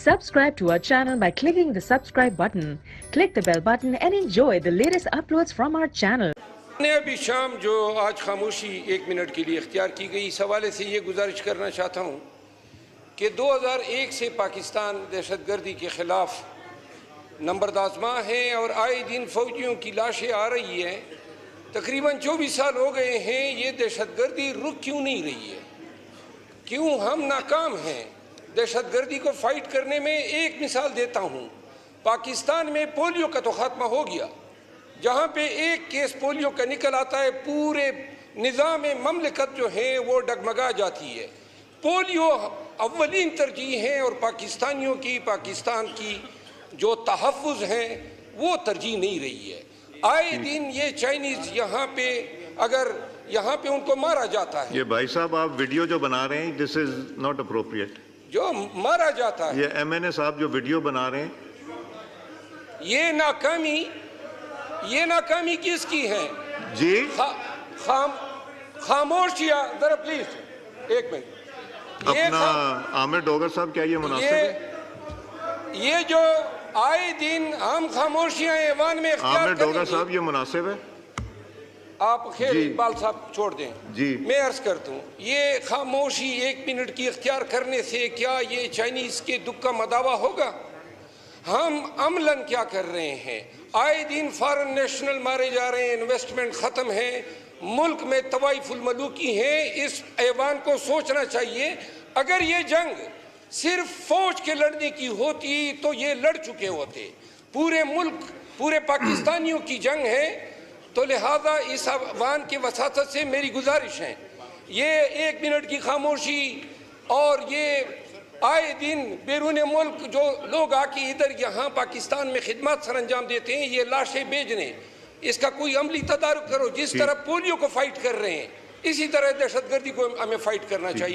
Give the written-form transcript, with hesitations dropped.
Subscribe to our channel by clicking the subscribe button. Click the bell button and enjoy the latest uploads from our channel. نے ابھی شام جو آج خاموشی 1 minute کے لیے اختیار کی گئی، اس حوالے سے یہ گزارش کرنا چاہتا ہوں کہ 2001 سے پاکستان دہشت گردی کے خلاف نمبردازماں ہیں اور آئے دن فوجیوں کی لاشیں آ رہی ہیں۔ تقریباً 24 سال ہو گئے ہیں، یہ دہشت گردی رک کیوں نہیں رہی ہے؟ کیوں ہم ناکام ہیں دہشت گردی کو فائٹ کرنے میں؟ ایک مثال دیتا ہوں، پاکستان میں پولیو کا تو خاتمہ ہو گیا، جہاں پہ ایک کیس پولیو کا نکل آتا ہے پورے نظام مملکت جو ہے وہ ڈگمگا جاتی ہے۔ پولیو اولین ترجیح ہے اور پاکستانیوں کی، پاکستان کی جو تحفظ ہیں وہ ترجیح نہیں رہی ہے۔ آئے دن یہ چائنیز یہاں پہ اگر یہاں پہ ان کو مارا جاتا ہے۔ یہ بھائی صاحب آپ ویڈیو جو بنا رہے ہیں دس از ناٹ اپروپریٹ۔ جو مارا جاتا ہے، یہ MNA صاحب جو ویڈیو بنا رہے ہیں، یہ ناکامی کس کی ہے؟ جی خاموشیاں ذرا پلیز ایک منٹ۔ اپنا عامر ڈوگر صاحب، کیا یہ مناسب ہے؟ یہ جو آئے دن ہم خاموشیاں ایوان میں اختیار عامر ڈوگر کریں گے، صاحب یہ مناسب ہے؟ آپ خیر اقبال صاحب چھوڑ دیں، جی میں عرض کرتا ہوں، یہ خاموشی 1 منٹ کی اختیار کرنے سے کیا یہ چائنیز کے دکھ کا مداوع ہوگا؟ ہم عملاً کیا کر رہے ہیں؟ آئے دن فارن نیشنل مارے جا رہے ہیں، انویسٹمنٹ ختم ہے، ملک میں طوائف الملوکی ہیں۔ اس ایوان کو سوچنا چاہیے، اگر یہ جنگ صرف فوج کے لڑنے کی ہوتی تو یہ لڑ چکے ہوتے۔ پورے ملک، پورے پاکستانیوں کی جنگ ہے، تو لہذا اس ایوان کے وساطت سے میری گزارش ہے، یہ 1 منٹ کی خاموشی اور یہ آئے دن بیرون ملک جو لوگ آ کے ادھر یہاں پاکستان میں خدمات سر انجام دیتے ہیں، یہ لاشیں بھیجنے، اس کا کوئی عملی تدارک کرو۔ جس طرح پولیو کو فائٹ کر رہے ہیں، اسی طرح دہشت گردی کو ہمیں فائٹ کرنا چاہیے۔